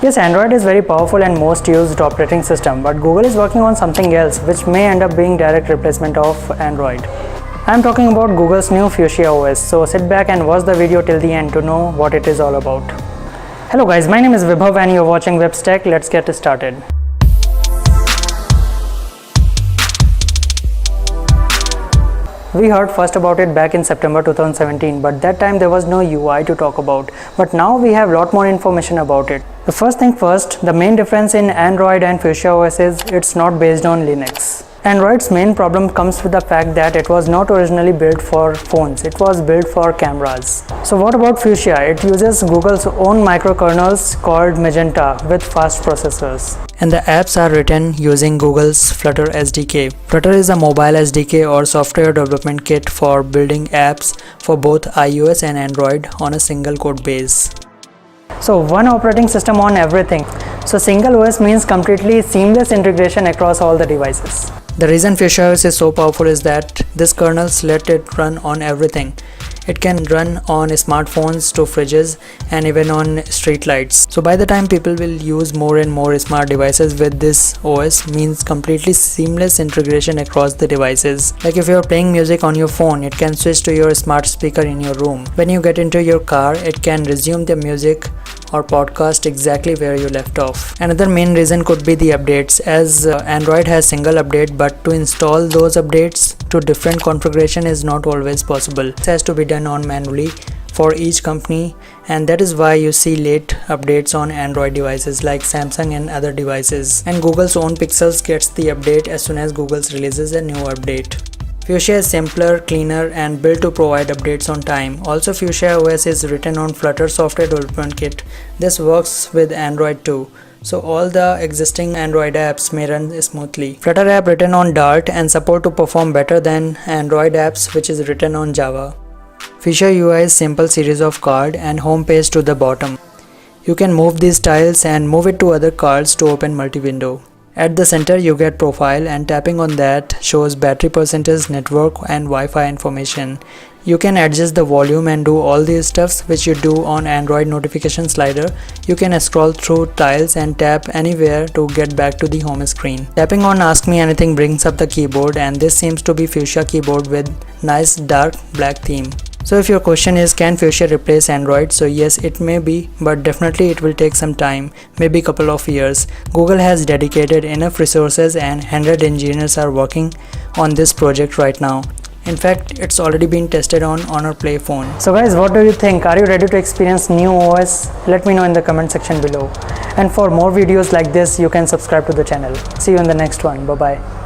Yes, Android is very powerful and most used operating system, but Google is working on something else which may end up being direct replacement of Android. I am talking about Google's new Fuchsia OS, so sit back and watch the video till the end to know what it is all about. Hello guys, my name is Vibhav and you're watching VibsTech. Let's get started. We heard first about it back in September 2017, but that time there was no UI to talk about. But now we have a lot more information about it. The first thing first, the main difference in Android and Fuchsia OS is it's not based on Linux. Android's main problem comes with the fact that it was not originally built for phones, it was built for cameras. So what about Fuchsia? It uses Google's own microkernels called Megenta with fast processors. And the apps are written using Google's Flutter SDK. Flutter is a mobile SDK or software development kit for building apps for both iOS and Android on a single code base. So one operating system on everything. So single OS means completely seamless integration across all the devices. The reason Fuchsia OS is so powerful is that this kernels let it run on everything. It can run on smartphones to fridges and even on street lights. So by the time people will use more and more smart devices with this OS means completely seamless integration across the devices. Like if you are playing music on your phone, it can switch to your smart speaker in your room. When you get into your car, it can resume the music or podcast exactly where you left off. Another main reason could be the updates, as Android has single update, but to install those updates to different configuration is not always possible. It has to be done on manually for each company, and that is why you see late updates on Android devices like Samsung and other devices. And Google's own Pixels gets the update as soon as Google releases a new update. Fuchsia is simpler, cleaner and built to provide updates on time. Also, Fuchsia OS is written on Flutter software development kit. This works with Android too, so all the existing Android apps may run smoothly. Flutter app written on Dart and support to perform better than Android apps which is written on Java. Fuchsia UI is simple series of card and home page to the bottom. You can move these tiles and move it to other cards to open multi-window. At the center you get profile, and tapping on that shows battery percentage, network and Wi-Fi information. You can adjust the volume and do all these stuffs which you do on Android notification slider. You can scroll through tiles and tap anywhere to get back to the home screen. Tapping on Ask Me Anything brings up the keyboard, and this seems to be Fuchsia keyboard with nice dark black theme. So if your question is, can Fuchsia replace Android? So yes, it may be, but definitely it will take some time, maybe couple of years. Google has dedicated enough resources and 100 engineers are working on this project right now. In fact, it's already been tested on Honor Play phone. So guys, what do you think? Are you ready to experience new OS? Let me know in the comment section below. And for more videos like this, you can subscribe to the channel. See you in the next one. Bye bye.